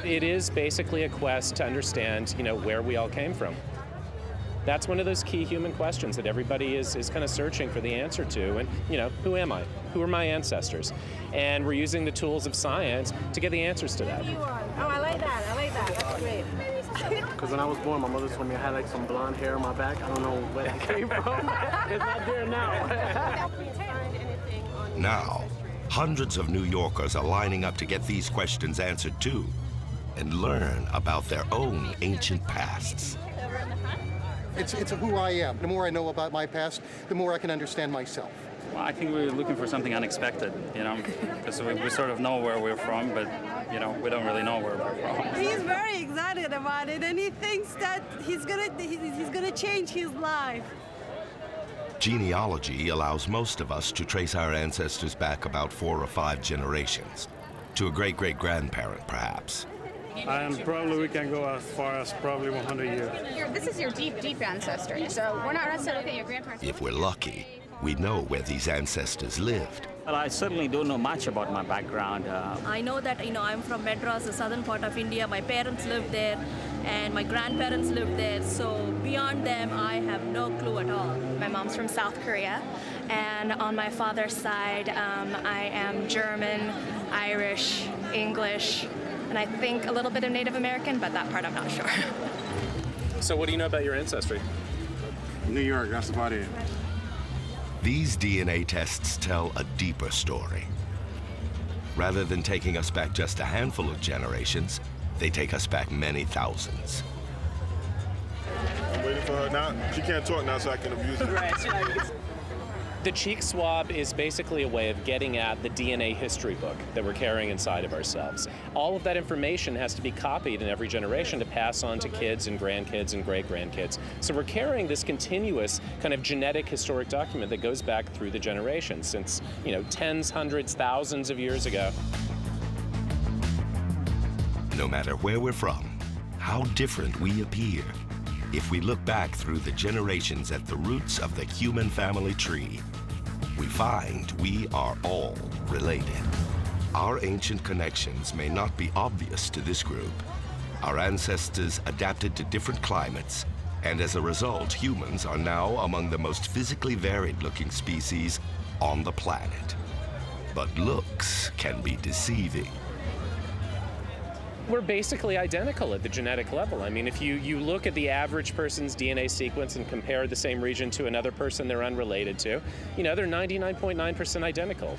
It is basically a quest to understand, where we all came from. That's one of those key human questions that everybody is kind of searching for the answer to. And, who am I? Who are my ancestors? And we're using the tools of science to get the answers to that. Oh, I like that. That's great. Because when I was born, my mother told me I had some blonde hair on my back. I don't know where it came from. It's not there now. Now, hundreds of New Yorkers are lining up to get these questions answered too, and learn about their own ancient pasts. It's who I am. The more I know about my past, the more I can understand myself. Well, I think we were looking for something unexpected, because we sort of know where we're from, but, we don't really know where we're from. He's very excited about it, and he thinks that he's gonna change his life. Genealogy allows most of us to trace our ancestors back about 4 or 5 generations, to a great-great-grandparent, perhaps. And probably we can go as far as probably 100 years. This is your deep, deep ancestry, so we're not necessarily looking at your grandparents. If we're lucky, we know where these ancestors lived. Well, I certainly don't know much about my background. I know that, I'm from Madras, the southern part of India. My parents lived there, and my grandparents lived there. So beyond them, I have no clue at all. My mom's from South Korea, and on my father's side, I am German, Irish, English, and I think a little bit of Native American, but that part I'm not sure. So what do you know about your ancestry? New York, that's about it. These DNA tests tell a deeper story. Rather than taking us back just a handful of generations, they take us back many thousands. I'm waiting for her now. She can't talk now, so I can abuse her. The cheek swab is basically a way of getting at the DNA history book that we're carrying inside of ourselves. All of that information has to be copied in every generation to pass on to kids and grandkids and great-grandkids. So we're carrying this continuous kind of genetic historic document that goes back through the generations since, tens, hundreds, thousands of years ago. No matter where we're from, how different we appear, if we look back through the generations at the roots of the human family tree, we find we are all related. Our ancient connections may not be obvious to this group. Our ancestors adapted to different climates, and as a result, humans are now among the most physically varied-looking species on the planet. But looks can be deceiving. We're basically identical at the genetic level. I mean, if you look at the average person's DNA sequence and compare the same region to another person they're unrelated to, they're 99.9% identical.